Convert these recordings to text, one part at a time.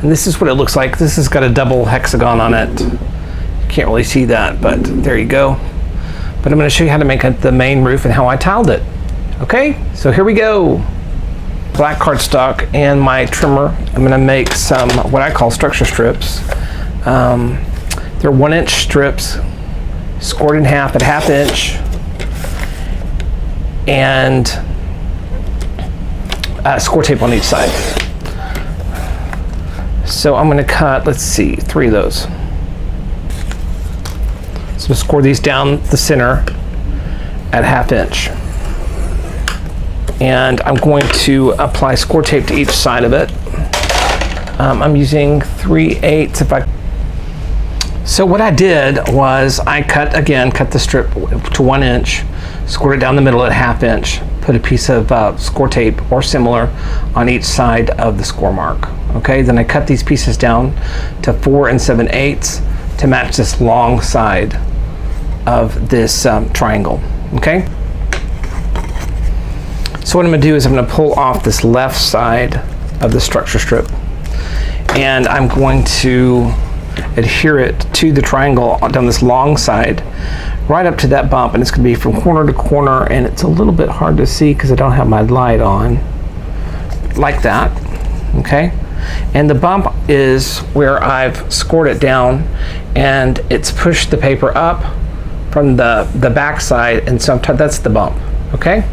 And this is what it looks like. This has got a double hexagon on it. You can't really see that, but there you go. But I'm going to show you how to make the main roof and how I tiled it. Okay, so here we go. Black cardstock and my trimmer. I'm going to make some what I call structure strips. They're 1-inch strips, scored in half at 1/2 inch, and score tape on each side. So I'm going to cut, let's see, 3 of those. So score these down the center at 1/2 inch. And I'm going to apply score tape to each side of it. I'm using 3/8 if I. So what I did was I cut the strip to 1 inch, scored it down the middle at 1/2 inch, put a piece of score tape or similar on each side of the score mark. Okay, then I cut these pieces down to 4 7/8 to match this long side of this triangle. Okay. So what I'm going to do is I'm going to pull off this left side of the structure strip, and I'm going to adhere it to the triangle down this long side right up to that bump, and it's going to be from corner to corner, and it's a little bit hard to see because I don't have my light on, like that. Okay, and the bump is where I've scored it down, and it's pushed the paper up from the back side, and so that's the bump. Okay,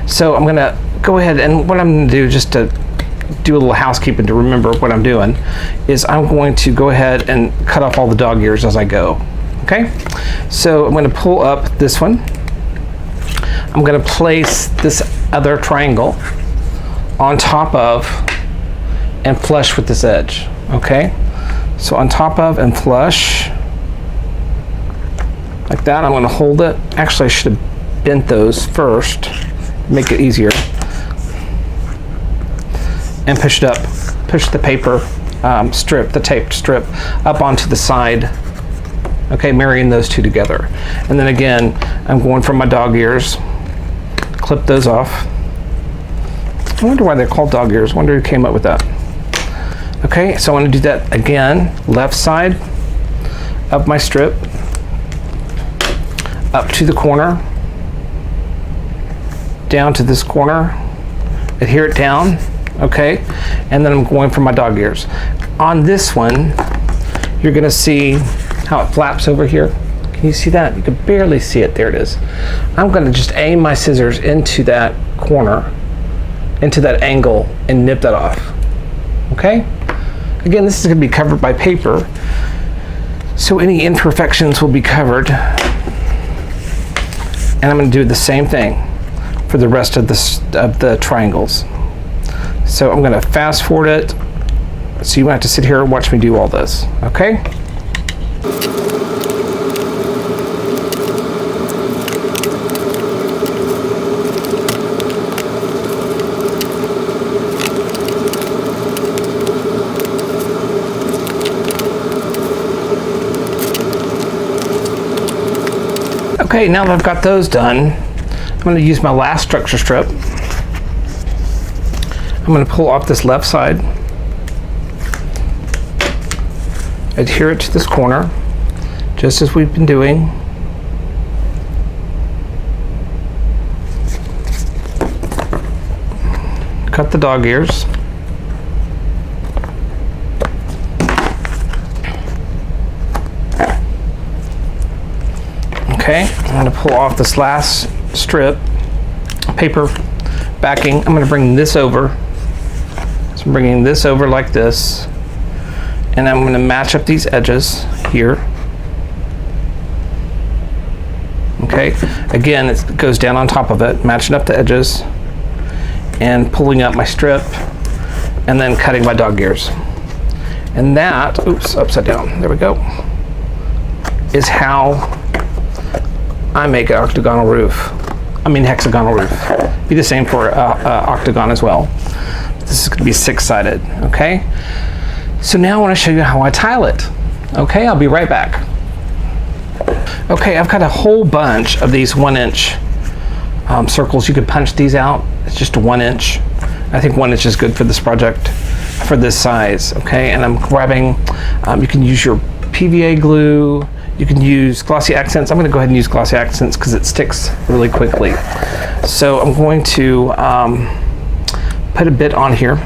so I'm gonna go ahead, and what I'm gonna do, just to do a little housekeeping to remember what I'm doing, is I'm going to go ahead and cut off all the dog ears as I go. Okay, so I'm going to pull up this one. I'm going to place this other triangle on top of and flush with this edge. Okay, so on top of and flush like that. I'm going to hold it. Actually, I should have bent those first, make it easier, and push it up, push the paper strip, the taped strip, up onto the side. Okay, marrying those two together. And then again, I'm going for my dog ears, clip those off. I wonder why they're called dog ears. I wonder who came up with that. Okay, so I want to do that again, left side of my strip, up to the corner, down to this corner, adhere it down. Okay, and then I'm going for my dog ears. On this one, you're gonna see how it flaps over here. Can you see that? You can barely see it. There it is. I'm gonna just aim my scissors into that corner, into that angle, and nip that off. Okay? Again, this is gonna be covered by paper, so any imperfections will be covered. And I'm gonna do the same thing for the rest of the triangles. So I'm going to fast forward it, so you won't have to sit here and watch me do all this. Okay? Okay, now that I've got those done, I'm going to use my last structure strip. I'm going to pull off this left side, adhere it to this corner, just as we've been doing. Cut the dog ears. Okay, I'm going to pull off this last strip, paper backing. I'm going to bring this over. So I'm bringing this over like this, and I'm going to match up these edges here. Okay, again, it goes down on top of it, matching up the edges, and pulling up my strip, and then cutting my dog ears. And that, oops, upside down, there we go, is how I make an octagonal roof. I mean hexagonal roof. Be the same for octagon as well. This is going to be 6-sided, okay? So now I want to show you how I tile it. Okay, I'll be right back. Okay, I've got a whole bunch of these 1-inch circles. You could punch these out. It's just a 1 inch. I think 1 inch is good for this project. for this size, okay? And I'm grabbing, you can use your PVA glue, you can use glossy accents. I'm gonna go ahead and use glossy accents because it sticks really quickly. So I'm going to put a bit on here,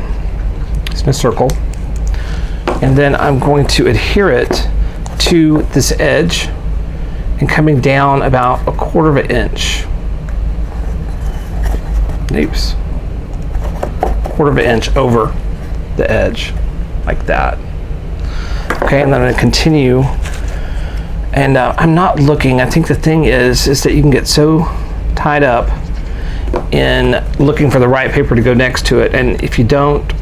it's in a circle, and then I'm going to adhere it to this edge and coming down about 1/4 inch. Oops. 1/4 inch over the edge, like that. Okay, and then I'm going to continue. And I'm not looking. I think the thing is that you can get so tied up in looking for the right paper to go next to it, and if you don't,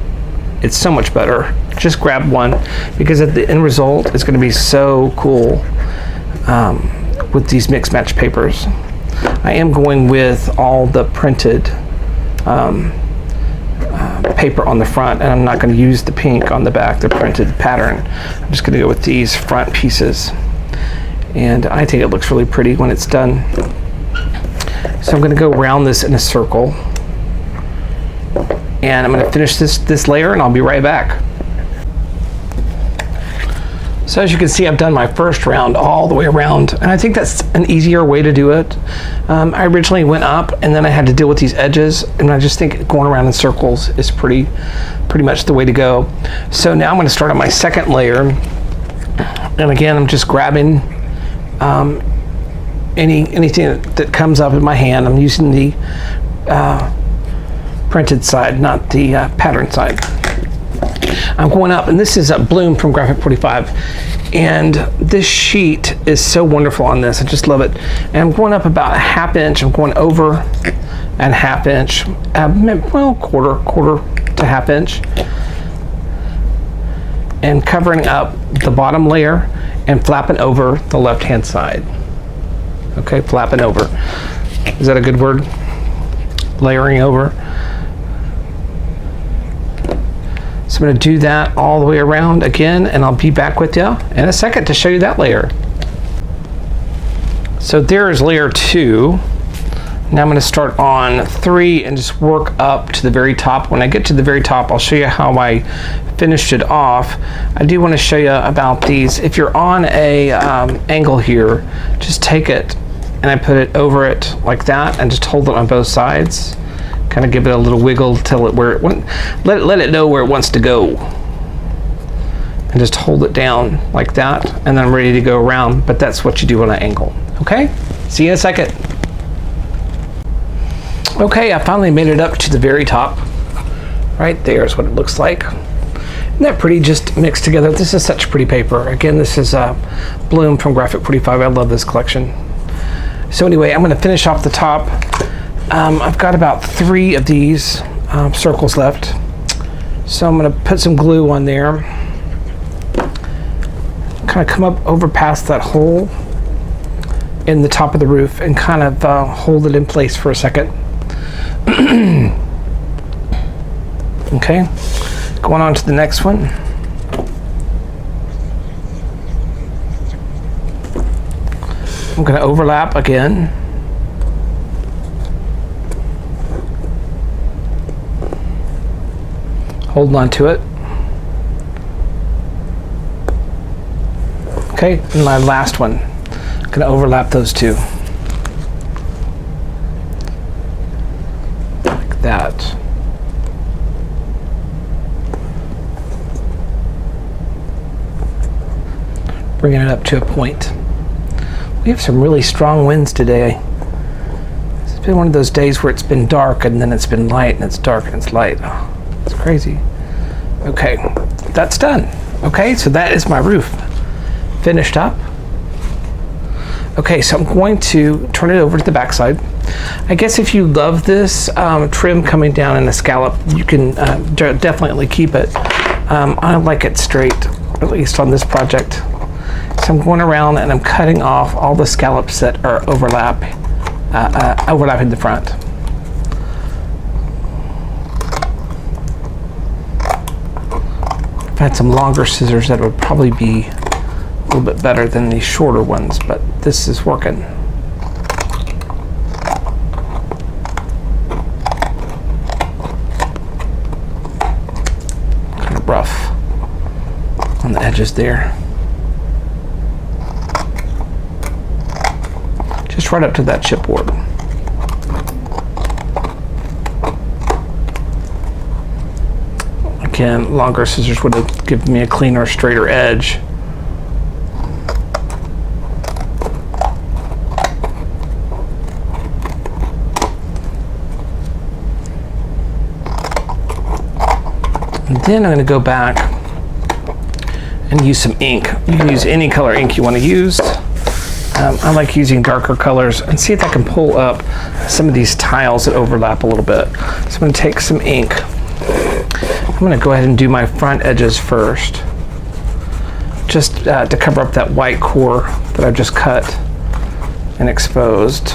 it's so much better. Just grab one, because at the end result, it's going to be so cool with these mixed match papers. I am going with all the printed paper on the front, and I'm not going to use the pink on the back, the printed pattern. I'm just going to go with these front pieces, and I think it looks really pretty when it's done. So I'm going to go around this in a circle, and I'm going to finish this layer, and I'll be right back. So as you can see, I've done my first round all the way around, and I think that's an easier way to do it. I originally went up, and then I had to deal with these edges, and I just think going around in circles is pretty much the way to go. So now I'm going to start on my second layer, and again, I'm just grabbing anything that comes up in my hand. I'm using the printed side, not the pattern side. I'm going up, and this is a Bloom from Graphic 45, and this sheet is so wonderful on this. I just love it. And I'm going up about 1/2 inch. I'm going over and 1/2 inch, well, quarter to 1/2 inch, and covering up the bottom layer and flapping over the left-hand side. Okay, flapping over. Is that a good word? Layering over. So I'm going to do that all the way around again, and I'll be back with you in a second to show you that layer. So there is layer 2. Now I'm going to start on 3 and just work up to the very top. When I get to the very top, I'll show you how I finished it off. I do want to show you about these. If you're on a angle here, just take it and I put it over it like that, and just hold it on both sides. Kind of give it a little wiggle till it let it know where it wants to go, and just hold it down like that, and then I'm ready to go around. But that's what you do on an angle. Okay, see you in a second. Okay, I finally made it up to the very top. Right there is what it looks like. Isn't that pretty, just mixed together? This is such pretty paper. Again, this is Bloom from Graphic 45. I love this collection. So anyway, I'm going to finish off the top. I've got about 3 of these circles left. So I'm going to put some glue on there. Kind of come up over past that hole in the top of the roof and kind of hold it in place for a second. Okay, going on to the next one. I'm going to overlap again. Holding on to it. Okay, and my last one. I'm going to overlap those two. Like that. Bringing it up to a point. We have some really strong winds today. It's been one of those days where it's been dark and then it's been light, and it's dark and it's light. Oh, it's crazy. Okay, that's done. Okay, so that is my roof finished up. Okay, so I'm going to turn it over to the back side. I guess if you love this trim coming down in a scallop, you can definitely keep it. I like it straight, at least on this project. So I'm going around and I'm cutting off all the scallops that are overlapping the front. If I had some longer scissors, that would probably be a little bit better than these shorter ones, but this is working. Kind of on the edges there. Just right up to that chipboard. Again, longer scissors would have given me a cleaner, straighter edge. And then I'm going to go back and use some ink. You can use any color ink you want to use. I like using darker colors, and see if I can pull up some of these tiles that overlap a little bit. So I'm going to take some ink. I'm going to go ahead and do my front edges first, just to cover up that white core that I've just cut and exposed.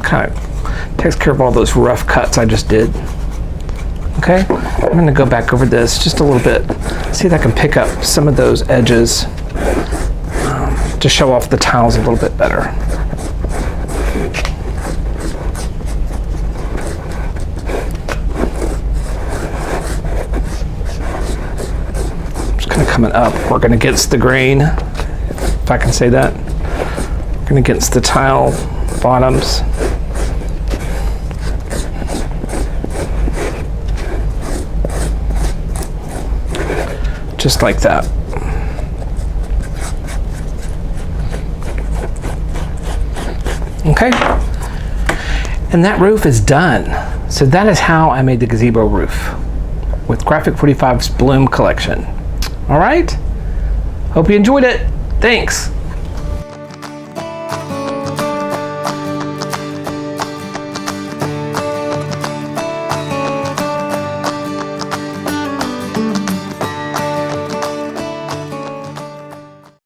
Kind of takes care of all those rough cuts I just did. Okay, I'm going to go back over this just a little bit, see if I can pick up some of those edges to show off the tiles a little bit better. Just kind of coming up, working against the grain, if I can say that. Working against the tile bottoms. Just like that. Okay, and that roof is done. So that is how I made the gazebo roof with Graphic 45's Bloom collection. All right, hope you enjoyed it. Thanks.